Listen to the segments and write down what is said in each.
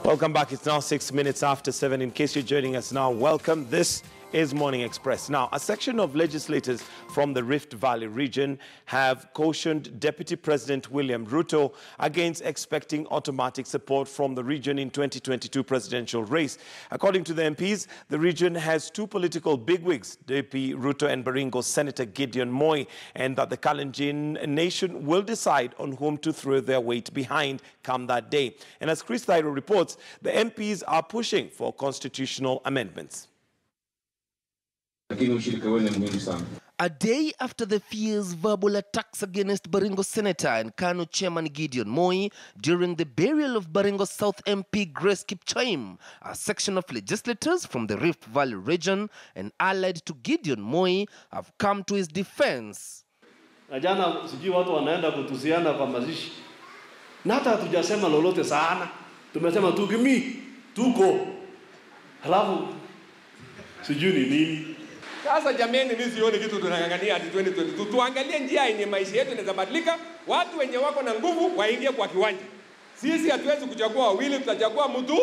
Welcome back. It's now 6 minutes after 7. In case you're joining us now, welcome. This is Morning Express. Now, a section of legislators from the Rift Valley region have cautioned Deputy President William Ruto against expecting automatic support from the region in 2022 presidential race. According to the MPs, the region has two political bigwigs, DP Ruto and Baringo Senator Gideon Moi, and that the Kalenjin nation will decide on whom to throw their weight behind come that day. And as Chris Thairo reports, the MPs are pushing for constitutional amendments. A day after the fierce verbal attacks against Baringo Senator and Kanu Chairman Gideon Moi during the burial of Baringo South MP Grace Kipchoim, a section of legislators from the Rift Valley region and allied to Gideon Moi have come to his defense. Na jana sijui watu wanaenda kutusiana kwa mazishi. Na hata hatujasema lolote sana. Tumesema tu kimi tuko. Halafu sijui ni nini. Sasa jameni, mimi sioni kitu tunangangania hadi 2022. Tuangalie njia yenye maisha yetu inaweza badilika. Watu wenye wako na nguvu waingie kwa kiwanja. Sisi hatuwezi kuchagua wawili, tutachagua mtu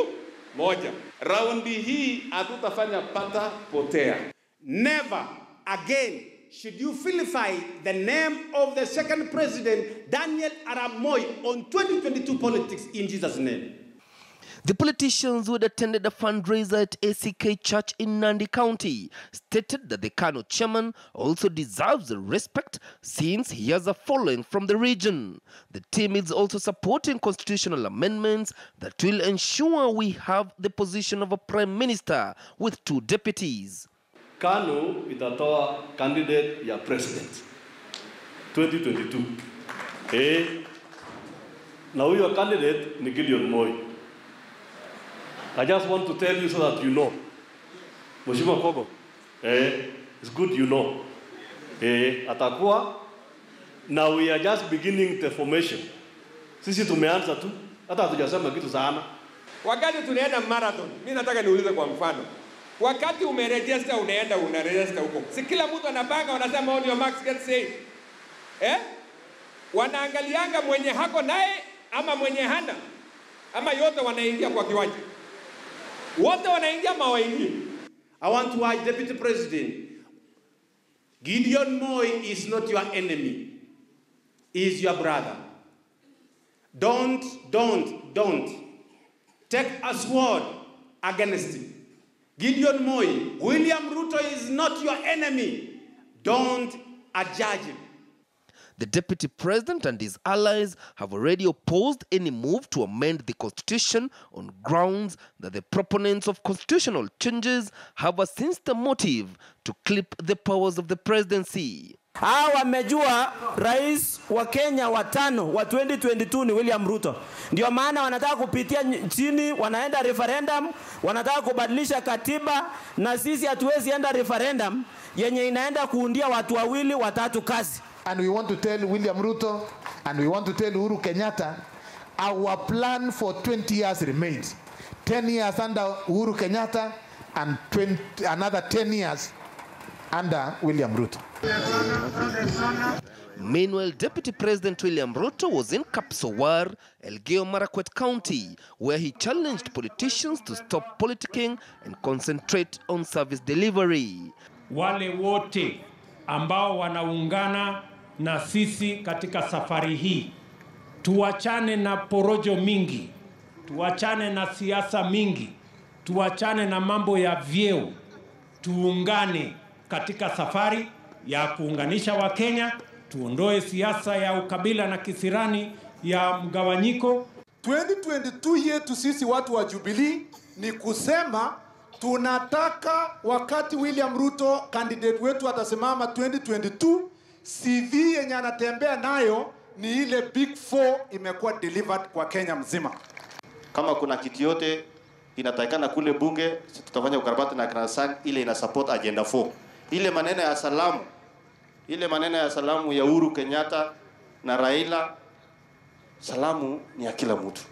moja. Raundi hii hatutafanya pata potea. Never again should you vilify the name of the second president, Daniel Arap Moi, on 2022 politics in Jesus' name. The politicians who had attended a fundraiser at ACK Church in Nandi County stated that the Kano chairman also deserves respect since he has a following from the region. The team is also supporting constitutional amendments that will ensure we have the position of a prime minister with two deputies. Kano itatoa candidate ya president 2022. Na huyo candidate ni Gideon Moi. I just want to tell you so that you know. Mheshimiwa Kogo, it's good you know. Atakuwa, now we are just beginning the formation. Sisi tumeanza tu, hata hatujasema kitu sana. Wakati tunaenda marathon, mimi nataka niulize kwa mfano. Wakati umeregister unaenda unaregister huko. Si kila mtu anapanga wanasema on your marks get set. Wanaangalianga mwenye hako naye ama mwenye hana. Ama yote wanaingia kwa kiwanja. Wote wanaingia mawaingi. I want to urge Deputy President, Gideon Moi is not your enemy. He is your brother. Don't take a sword against him. Gideon Moi, William Ruto is not your enemy. Don't adjudge him. The deputy president and his allies have already opposed any move to amend the constitution on grounds that the proponents of constitutional changes have a sinister motive to clip the powers of the presidency. Hawa wamejua rais wa Kenya wa 5 wa 2022 ni William Ruto. Ndio maana wanataka kupitia chini, wanaenda referendum, wanataka kubadilisha katiba, na sisi hatuwezi enda referendum yenye inaenda kuundia watu wawili watatu kazi. And we want to tell William Ruto and we want to tell Uhuru Kenyatta, our plan for 20 years remains. 10 years under Uhuru Kenyatta and another 10 years under William Ruto. Meanwhile, Deputy President William Ruto was in Kapsowar, Elgeyo Marakwet County, where he challenged politicians to stop politicking and concentrate on service delivery. Wale wote ambao wanaungana na sisi katika safari hii, tuachane na porojo mingi, tuachane na siasa mingi, tuachane na mambo ya vyeo, tuungane katika safari ya kuunganisha Wakenya, tuondoe siasa ya ukabila na kisirani ya mgawanyiko. 2022 yetu sisi watu wa Jubilee ni kusema tunataka wakati William Ruto candidate wetu atasimama 2022, CV yenye anatembea nayo ni ile Big 4 imekuwa delivered kwa Kenya mzima. Kama kuna kitu yote inatakikana kule bunge, tutafanya ukarabati na Kanasak ile ina support agenda 4. Ile maneno ya salamu ya Uhuru Kenyatta na Raila, salamu ni ya kila mtu.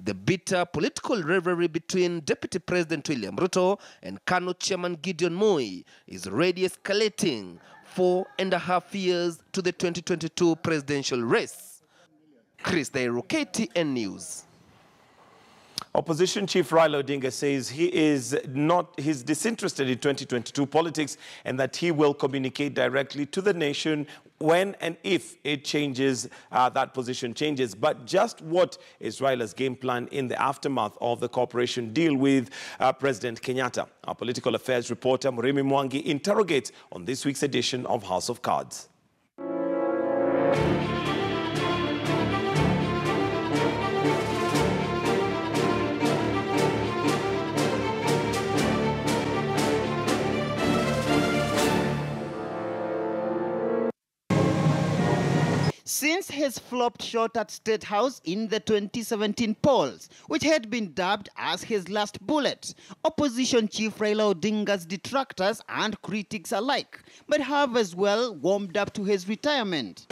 The bitter political rivalry between Deputy President William Ruto and Kano Chairman Gideon Moi is already escalating 4.5 years to the 2022 presidential race. Chris Thairo, KTN News. Opposition Chief Raila Odinga says he's disinterested in 2022 politics and that he will communicate directly to the nation when and if it changes, that position changes. But just what is Raila's game plan in the aftermath of the cooperation deal with President Kenyatta? Our political affairs reporter Murimi Mwangi interrogates on this week's edition of House of Cards. Since his flopped shot at State House in the 2017 polls, which had been dubbed as his last bullet, opposition chief Raila Odinga's detractors and critics alike might have as well warmed up to his retirement.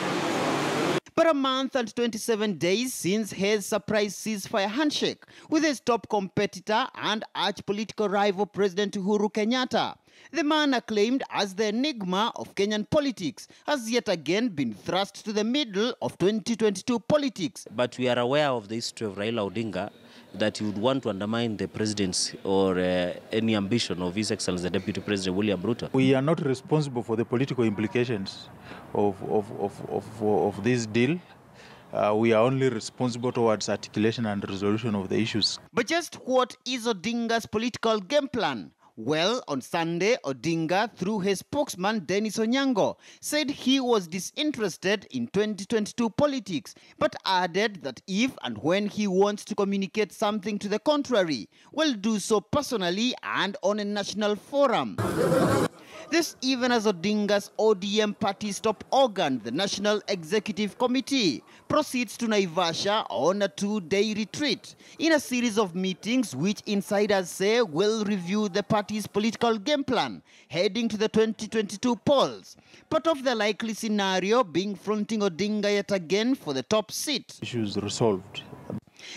But a month and 27 days since his surprise ceasefire handshake with his top competitor and arch-political rival President Uhuru Kenyatta, the man acclaimed as the enigma of Kenyan politics has yet again been thrust to the middle of 2022 politics. But we are aware of the history of Raila Odinga, that he would want to undermine the presidency or any ambition of His Excellency the Deputy President William Ruto. We are not responsible for the political implications of this deal. We are only responsible towards articulation and resolution of the issues. But just what is Odinga's political game plan? Well, on Sunday, Odinga, through his spokesman Dennis Onyango, said he was disinterested in 2022 politics, but added that if and when he wants to communicate something to the contrary, will do so personally and on a national forum. This even as Odinga's ODM party's top organ, the National Executive Committee, proceeds to Naivasha on a 2-day retreat in a series of meetings which insiders say will review the party's political game plan heading to the 2022 polls. Part of the likely scenario being fronting Odinga yet again for the top seat. Issues resolved.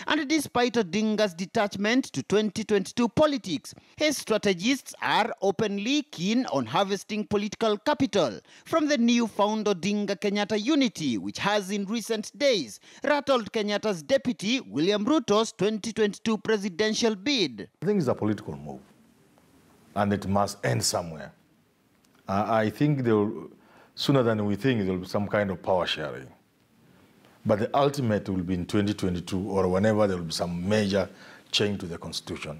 And despite Odinga's detachment to 2022 politics, his strategists are openly keen on harvesting political capital from the newfound Odinga-Kenyatta unity, which has in recent days rattled Kenyatta's deputy William Ruto's 2022 presidential bid. I think it's a political move, and it must end somewhere. I think sooner than we think there will be some kind of power sharing. But the ultimate will be in 2022 or whenever there will be some major change to the constitution.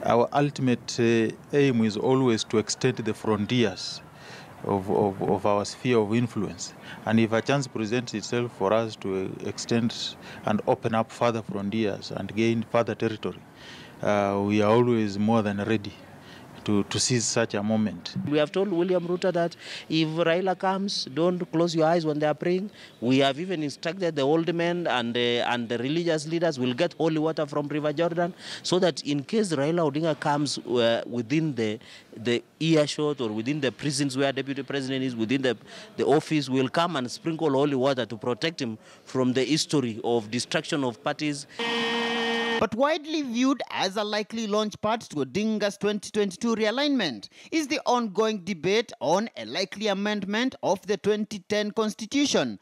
Our ultimate aim is always to extend the frontiers of our sphere of influence. And if a chance presents itself for us to extend and open up further frontiers and gain further territory, we are always more than ready to seize such a moment. We have told William Ruto that if Raila comes, don't close your eyes when they are praying. We have even instructed the old men and the religious leaders will get holy water from River Jordan, so that in case Raila Odinga comes within the earshot or within the prisons where Deputy President is, within the office, will come and sprinkle holy water to protect him from the history of destruction of parties. But widely viewed as a likely launchpad to Odinga's 2022 realignment is the ongoing debate on a likely amendment of the 2010 Constitution.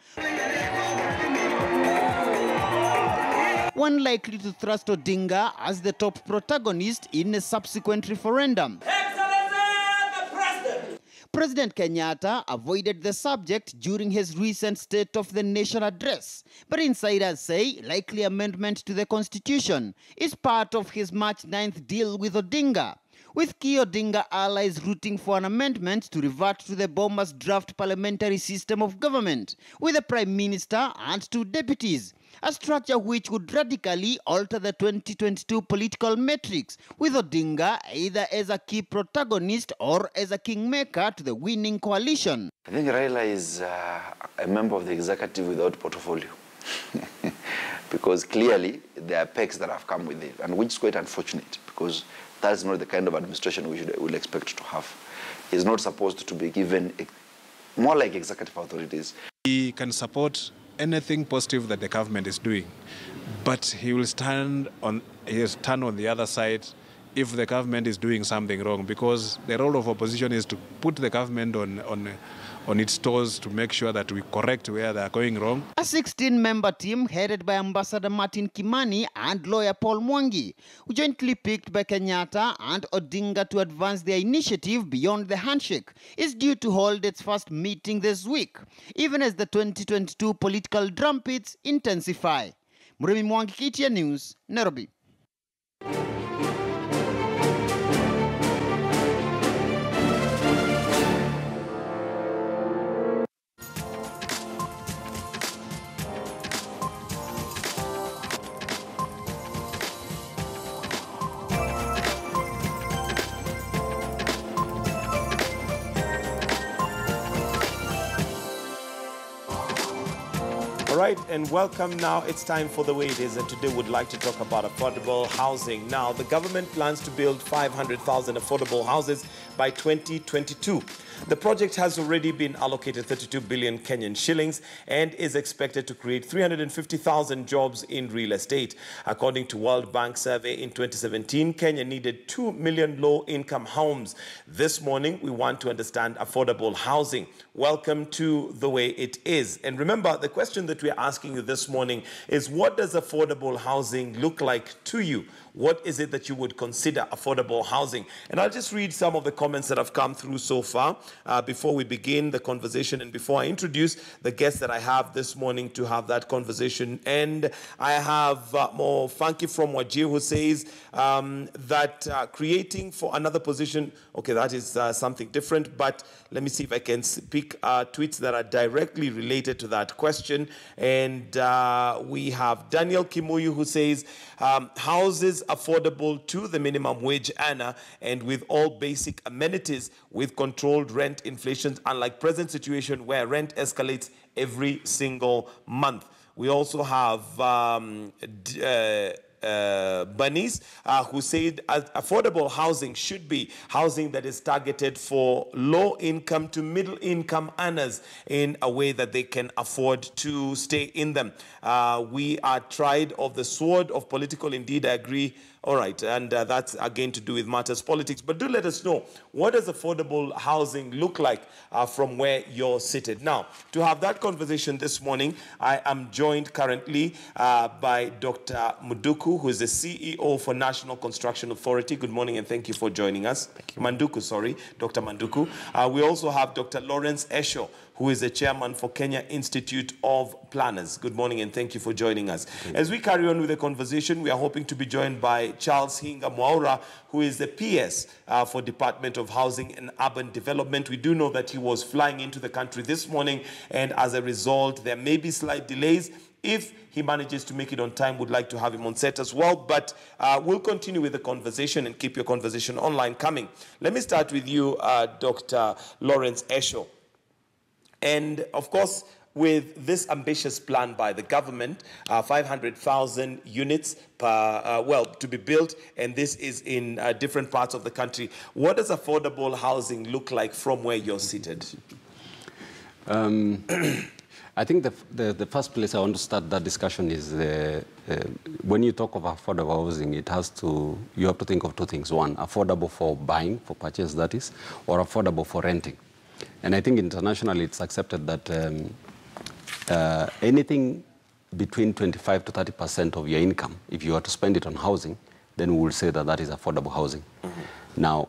One likely to thrust Odinga as the top protagonist in a subsequent referendum. President Kenyatta avoided the subject during his recent State of the Nation address, but insiders say likely amendment to the Constitution is part of his March 9th deal with Odinga, with key Odinga allies rooting for an amendment to revert to the Bomas draft parliamentary system of government, with a Prime Minister and 2 deputies, a structure which would radically alter the 2022 political matrix, with Odinga either as a key protagonist or as a kingmaker to the winning coalition. I think Raila is a member of the executive without portfolio. Because clearly there are pegs that have come with it, and which is quite unfortunate, because that's not the kind of administration we will expect to have. He's not supposed to be given more like executive authorities. He can support anything positive that the government is doing, but he will stand on the other side if the government is doing something wrong, because the role of opposition is to put the government on on its toes to make sure that we correct where they are going wrong. A 16-member team headed by Ambassador Martin Kimani and lawyer Paul Mwangi, who jointly picked by Kenyatta and Odinga to advance their initiative beyond the handshake, is due to hold its first meeting this week, even as the 2022 political trumpets intensify. Murimi Mwangi, KTN News, Nairobi. All right, and welcome now. It's time for The Way It Is, and today we'd like to talk about affordable housing. Now, the government plans to build 500,000 affordable houses by 2022. The project has already been allocated 32 billion Kenyan shillings and is expected to create 350,000 jobs in real estate. According to World Bank survey in 2017, Kenya needed 2 million low-income homes. This morning, we want to understand affordable housing. Welcome to The Way It Is. And remember, the question that we're asking you this morning is, what does affordable housing look like to you? What is it that you would consider affordable housing? And I'll just read some of the comments that have come through so far before we begin the conversation and before I introduce the guests that I have this morning to have that conversation. And I have more Funky from Wajir, who says that creating for another position, okay, that is something different, but let me see if I can pick tweets that are directly related to that question. And we have Daniel Kimuyu, who says houses affordable to the minimum wage earner and with all basic amenities with controlled rent inflation, unlike present situation where rent escalates every single month. We also have Bernice, who said affordable housing should be housing that is targeted for low income to middle income earners in a way that they can afford to stay in them. We are tried of the sword of political, indeed, I agree. All right, and that's again to do with matters politics. But do let us know, what does affordable housing look like from where you're seated? Now, to have that conversation this morning, I am joined currently by Dr. Manduku, who is the CEO for National Construction Authority. Good morning and thank you for joining us. Thank you. Manduku, sorry, Dr. Manduku. We also have Dr. Lawrence Esho, who is the chairman for Kenya Institute of Planners. Good morning and thank you for joining us. As we carry on with the conversation, we are hoping to be joined by Charles Hinga Mwaura, who is the PS for Department of Housing and Urban Development. We do know that he was flying into the country this morning, and as a result, there may be slight delays. If he manages to make it on time, we'd like to have him on set as well. But we'll continue with the conversation and keep your conversation online coming. Let me start with you, Dr. Lawrence Esho. And of course, with this ambitious plan by the government, 500,000 units to be built, and this is in different parts of the country. What does affordable housing look like from where you're seated? I think the first place I want to start that discussion is when you talk of affordable housing, you have to think of two things. One, affordable for buying, for purchase that is, or affordable for renting. And I think internationally it's accepted that anything between 25 to 30% of your income, if you are to spend it on housing, then we will say that that is affordable housing. Mm-hmm. Now,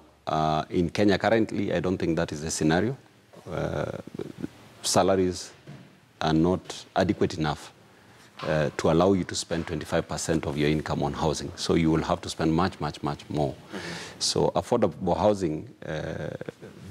in Kenya currently, I don't think that is the scenario. Salaries are not adequate enough to allow you to spend 25% of your income on housing. So you will have to spend much, much, much more. Mm-hmm. So affordable housing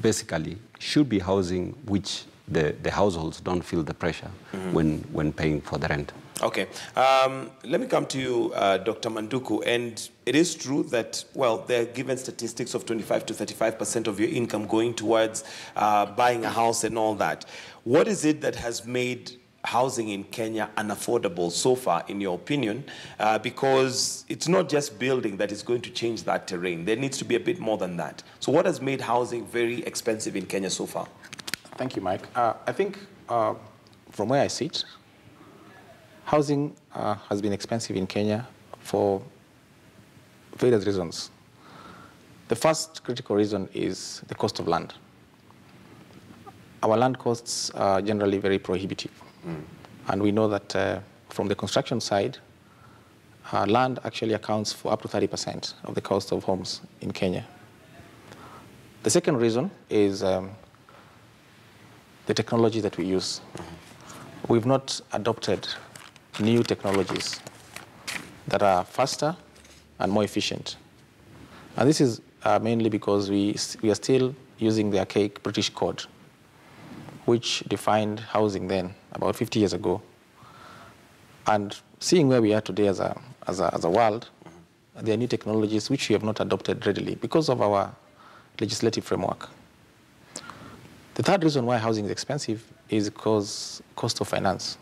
basically should be housing which the households don't feel the pressure when paying for the rent. Okay. Let me come to you, Dr. Manduku. And it is true that, well, they're given statistics of 25 to 35% of your income going towards buying a house and all that. What is it that has made housing in Kenya unaffordable so far, in your opinion? Because it's not just building that is going to change that terrain. There needs to be a bit more than that. So what has made housing very expensive in Kenya so far? Thank you, Mike. I think from where I sit, housing has been expensive in Kenya for various reasons. The first critical reason is the cost of land. our land costs are generally very prohibitive. And we know that from the construction side, land actually accounts for up to 30% of the cost of homes in Kenya. The second reason is the technology that we use. We've not adopted new technologies that are faster and more efficient. And this is mainly because we are still using the archaic British code, which defined housing then, about 50 years ago. And seeing where we are today as a world, there are new technologies which we have not adopted readily because of our legislative framework. The third reason why housing is expensive is because cost of finance.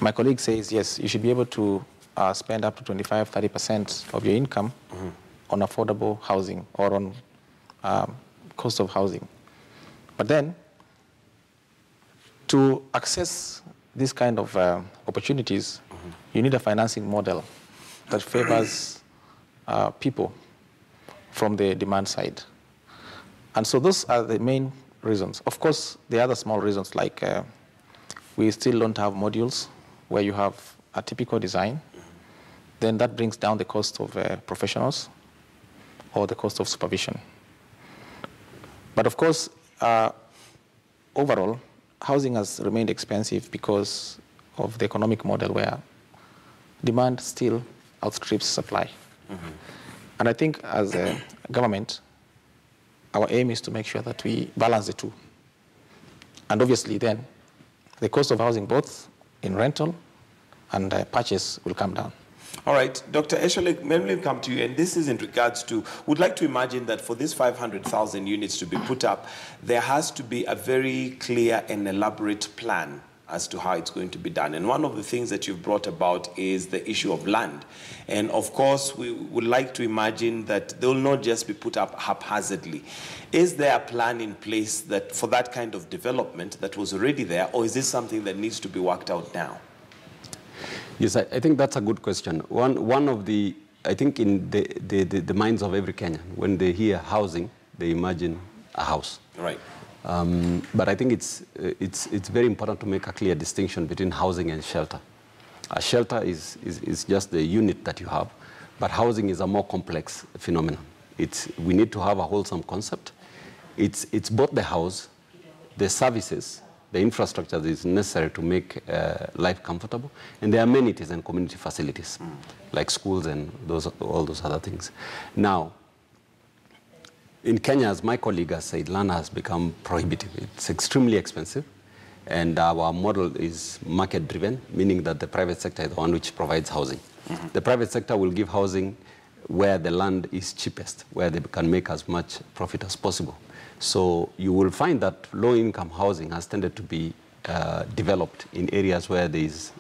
My colleague says, yes, you should be able to spend up to 25–30% of your income on affordable housing or on cost of housing. But then, to access this kind of opportunities, you need a financing model that favors people from the demand side. And so those are the main reasons. Of course, there are other small reasons, like we still don't have modules where you have a typical design. Then that brings down the cost of professionals or the cost of supervision. But of course, overall, housing has remained expensive because of the economic model where demand still outstrips supply. And I think as a government, our aim is to make sure that we balance the two. And obviously then, the cost of housing, both in rental and purchase, will come down. All right, Dr. Eshole, let me come to you, and this is in regards to, would like to imagine that for these 500,000 units to be put up, there has to be a very clear and elaborate plan as to how it's going to be done. And one of the things that you've brought about is the issue of land. And of course, we would like to imagine that they will not just be put up haphazardly. Is there a plan in place that for that kind of development that was already there, or is this something that needs to be worked out now? Yes, I think that's a good question. One of the, I think in the minds of every Kenyan, when they hear housing, they imagine a house. Right. But I think it's very important to make a clear distinction between housing and shelter. A shelter is just the unit that you have, but housing is a more complex phenomenon. We need to have a wholesome concept. It's both the house, the services, the infrastructure that is necessary to make life comfortable, and the amenities and community facilities, like schools and all those other things. Now, in Kenya, as my colleague has said, land has become prohibitive. It's extremely expensive, and our model is market-driven, meaning that the private sector is the one which provides housing. The private sector will give housing where the land is cheapest, where they can make as much profit as possible. So you will find that low-income housing has tended to be developed in areas where there is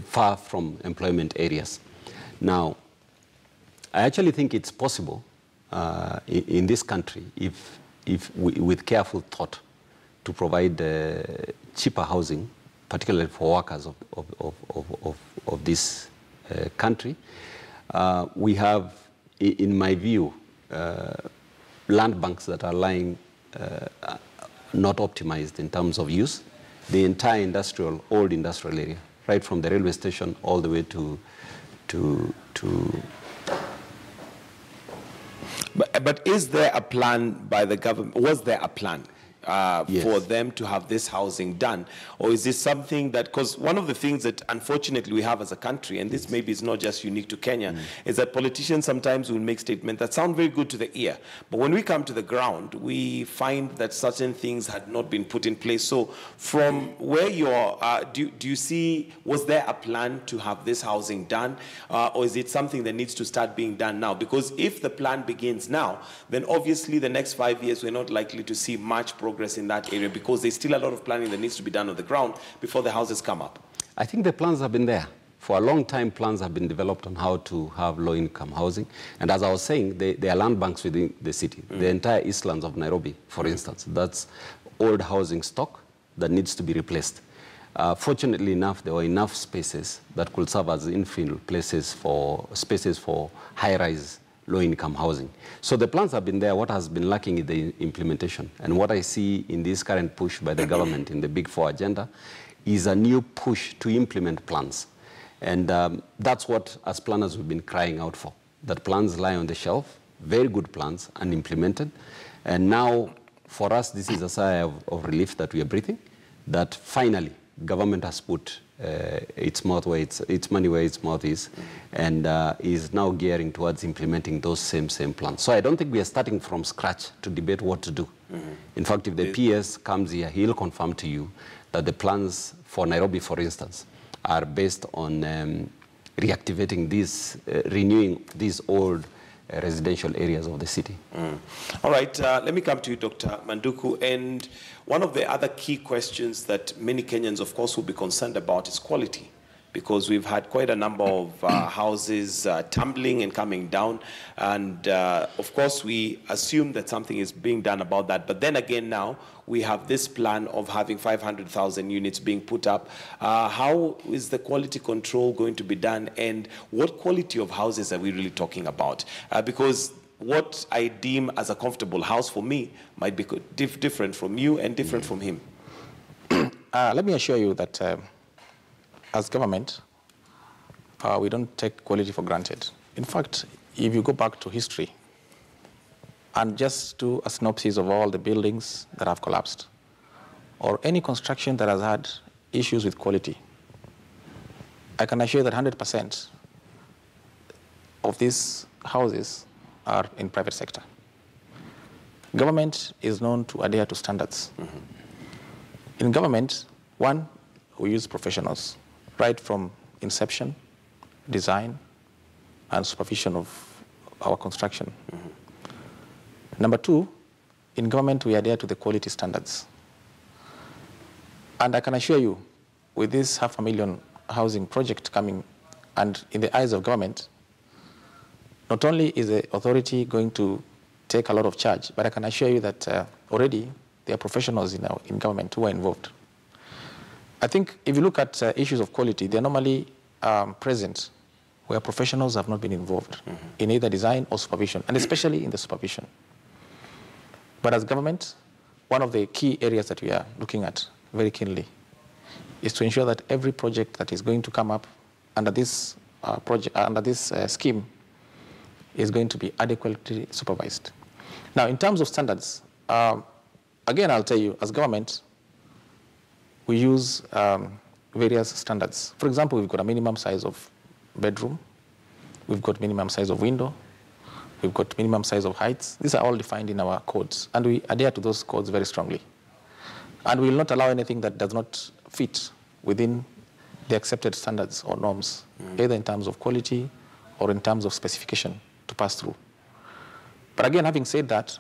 far from employment areas. Now, I actually think it's possible in this country, if with careful thought, to provide cheaper housing, particularly for workers of this country. We have, in my view, land banks that are lying not optimized in terms of use. The entire old industrial area, right from the railway station all the way to But is there a plan by the government? Was there a plan Yes. for them to have this housing done? Or is this something that, because one of the things that unfortunately we have as a country, and this maybe is not just unique to Kenya, is that politicians sometimes will make statements that sound very good to the ear. But when we come to the ground, we find that certain things had not been put in place. So from where you are, do you see, was there a plan to have this housing done? Or is it something that needs to start being done now? Because if the plan begins now, then obviously the next 5 years we're not likely to see much progress in that area, because there's still a lot of planning that needs to be done on the ground before the houses come up. I think the plans have been there. For a long time, plans have been developed on how to have low-income housing. And as I was saying, there are land banks within the city. The entire eastlands of Nairobi, for instance, that's old housing stock that needs to be replaced. Fortunately enough, there were enough spaces that could serve as infill spaces for high-rise low-income housing. So the plans have been there. What has been lacking is the implementation. And what I see in this current push by the government in the Big Four agenda is a new push to implement plans. And that's what, as planners, we've been crying out for, that plans lie on the shelf, very good plans, unimplemented. And now, for us, this is a sigh of relief that we are breathing, that finally government has put its money where its mouth is, and is now gearing towards implementing those same plans. So I don't think we are starting from scratch to debate what to do. In fact, if the PS comes here, he'll confirm to you that the plans for Nairobi, for instance, are based on reactivating these, renewing these old residential areas of the city. All right, let me come to you, Dr. Manduku. And one of the other key questions that many Kenyans, of course, will be concerned about is quality, because we've had quite a number of houses tumbling and coming down. And of course, we assume that something is being done about that. But then again, now we have this plan of having 500,000 units being put up. How is the quality control going to be done? And what quality of houses are we really talking about? Because what I deem as a comfortable house for me might be different from you and different from him. Let me assure you that as government, we don't take quality for granted. In fact, if you go back to history and just do a synopsis of all the buildings that have collapsed, or any construction that has had issues with quality, I can assure you that 100% of these houses are in private sector. Government is known to adhere to standards. In government, one, we use professionals, right from inception, design, and supervision of our construction. Number two, in government, we adhere to the quality standards. And I can assure you, with this 500,000 housing project coming, and in the eyes of government, not only is the authority going to take a lot of charge, but I can assure you that already there are professionals in government who are involved. I think if you look at issues of quality, they're normally present where professionals have not been involved in either design or supervision, and especially in the supervision. But as government, one of the key areas that we are looking at very keenly is to ensure that every project that is going to come up under this scheme is going to be adequately supervised. Now, in terms of standards, again, I'll tell you, as government, we use various standards. For example, we've got a minimum size of bedroom, we've got minimum size of window, we've got minimum size of heights. These are all defined in our codes, and we adhere to those codes very strongly. And we will not allow anything that does not fit within the accepted standards or norms, either in terms of quality or in terms of specification, to pass through. But again, having said that,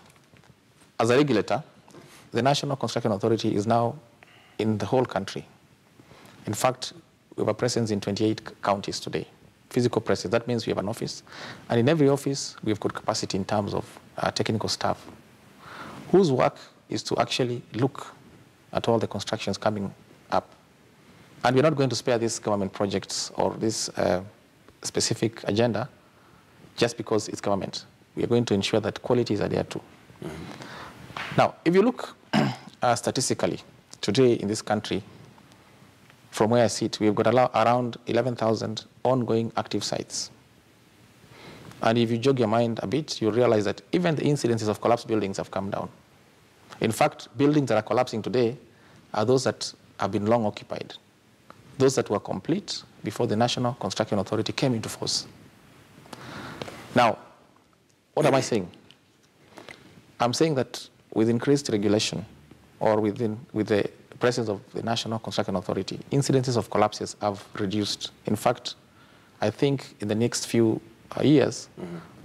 as a regulator, the National Construction Authority is now in the whole country. In fact, we have a presence in 28 counties today, physical presence. That means we have an office. And in every office, we've got capacity in terms of technical staff, whose work is to actually look at all the constructions coming up. And we're not going to spare these government projects or this specific agenda just because it's government. We are going to ensure that quality is adhered to. Now, if you look statistically, today in this country, from where I sit, we've got around 11,000 ongoing active sites. And if you jog your mind a bit, you'll realize that even the incidences of collapsed buildings have come down. In fact, buildings that are collapsing today are those that have been long occupied, those that were complete before the National Construction Authority came into force. Now, what am I saying? I'm saying that with increased regulation, or with the presence of the National Construction Authority, incidences of collapses have reduced. In fact, I think in the next few years,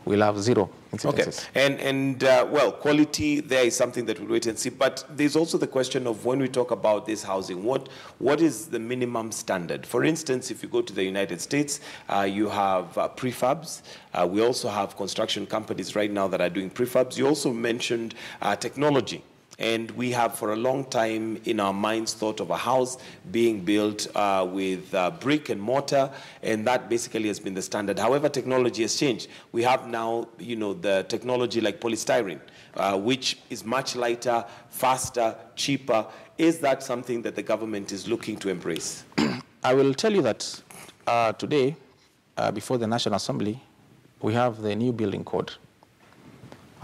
we'll have zero incidences. Okay, well, quality there is something that we'll wait and see. But there's also the question of when we talk about this housing, what is the minimum standard? For instance, if you go to the United States, you have prefabs. We also have construction companies right now that are doing prefabs. You also mentioned technology. And we have for a long time in our minds thought of a house being built with brick and mortar, and that basically has been the standard. However, technology has changed. We have now, the technology like polystyrene, which is much lighter, faster, cheaper. Is that something that the government is looking to embrace? I will tell you that today, before the National Assembly, we have the new building code,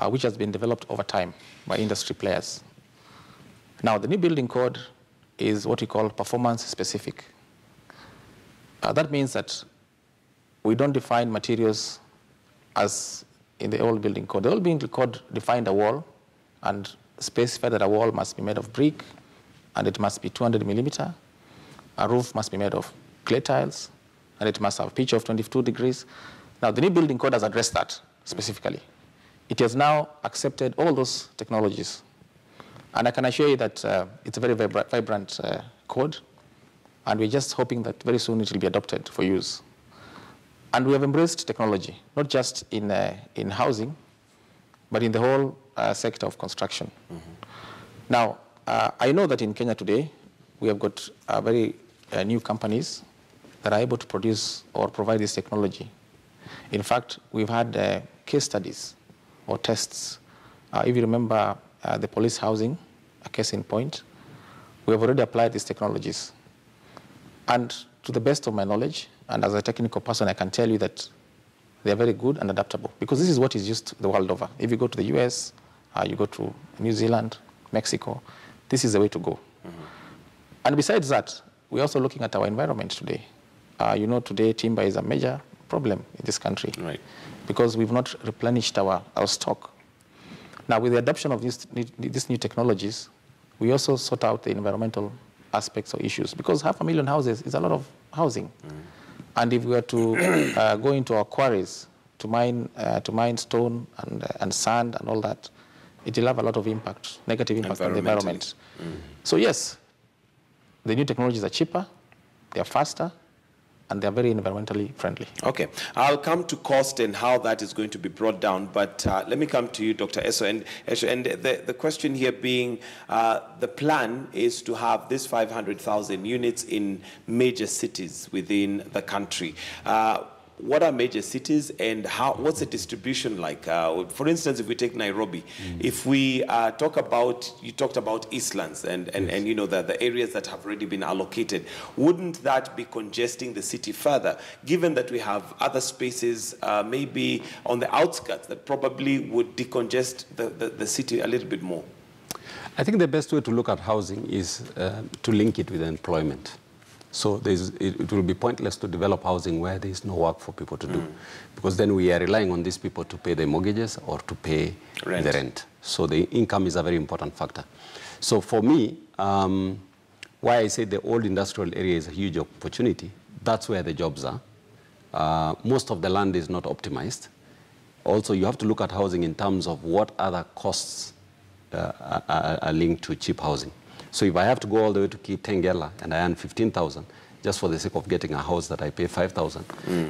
which has been developed over time by industry players. Now, the new building code is what we call performance specific. That means that we don't define materials as in the old building code. The old building code defined a wall and specified that a wall must be made of brick and it must be 200 millimeter. A roof must be made of clay tiles and it must have a pitch of 22 degrees. Now, the new building code has addressed that specifically. It has now accepted all those technologies. And I can assure you that it's a very vibrant code, and we're just hoping that very soon it will be adopted for use. And we have embraced technology, not just in housing, but in the whole sector of construction. Now, I know that in Kenya today, we have got very new companies that are able to produce or provide this technology. In fact, we've had case studies or tests. If you remember the police housing, a case in point, we have already applied these technologies. And to the best of my knowledge, and as a technical person, I can tell you that they're very good and adaptable, because this is what is used the world over. If you go to the US, you go to New Zealand, Mexico, this is the way to go. And besides that, we're also looking at our environment today. Today timber is a major problem in this country, right? Because we've not replenished our stock. Now, with the adoption of these new technologies, we also sort out the environmental aspects or issues, because 500,000 houses is a lot of housing. And if we were to go into our quarries to mine stone and sand and all that, it will have a lot of impact, negative impact on the environment. So yes, the new technologies are cheaper, they are faster, and they're very environmentally friendly. Okay, I'll come to cost and how that is going to be brought down, but let me come to you, Dr. Esho. And the question here being, the plan is to have this 500,000 units in major cities within the country. What are major cities, and what's the distribution like? For instance, if we take Nairobi, if we talk about, you talked about Eastlands and the areas that have already been allocated, wouldn't that be congesting the city further, given that we have other spaces maybe on the outskirts that probably would decongest the city a little bit more? I think the best way to look at housing is to link it with employment. So it will be pointless to develop housing where there is no work for people to do, because then we are relying on these people to pay their mortgages or to pay the rent. So the income is a very important factor. So for me, why I say the old industrial area is a huge opportunity, that's where the jobs are. Most of the land is not optimized. Also, you have to look at housing in terms of what other costs are linked to cheap housing. So if I have to go all the way to Kitengela and I earn 15,000 just for the sake of getting a house that I pay 5,000,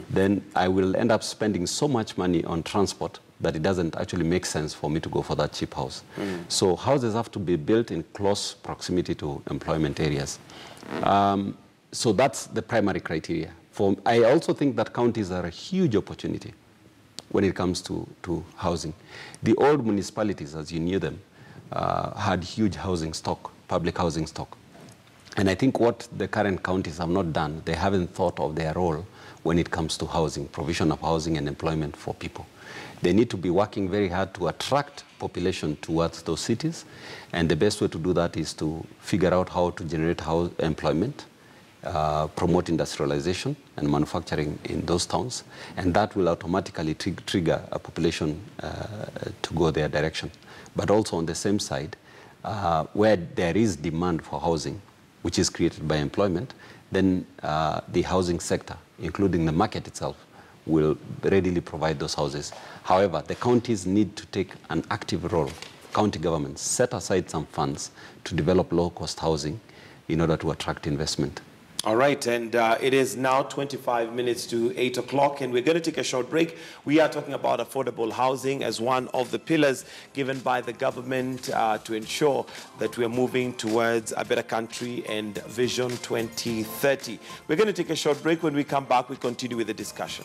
then I will end up spending so much money on transport that it doesn't actually make sense for me to go for that cheap house. So houses have to be built in close proximity to employment areas. So that's the primary criteria. I also think that counties are a huge opportunity when it comes to housing. The old municipalities, as you knew them, had huge housing stock, public housing stock. And I think what the current counties have not done, they haven't thought of their role when it comes to housing, provision of housing and employment for people. They need to be working very hard to attract population towards those cities. And the best way to do that is to figure out how to generate employment, promote industrialization and manufacturing in those towns. And that will automatically trigger a population to go their direction. But also on the same side, where there is demand for housing, which is created by employment, then the housing sector, including the market itself, will readily provide those houses. However, the counties need to take an active role. County governments set aside some funds to develop low-cost housing in order to attract investment. All right, and it is now 25 minutes to 8 o'clock, and we're going to take a short break. We are talking about affordable housing as one of the pillars given by the government to ensure that we are moving towards a better country and Vision 2030. We're going to take a short break. When we come back, we continue with the discussion.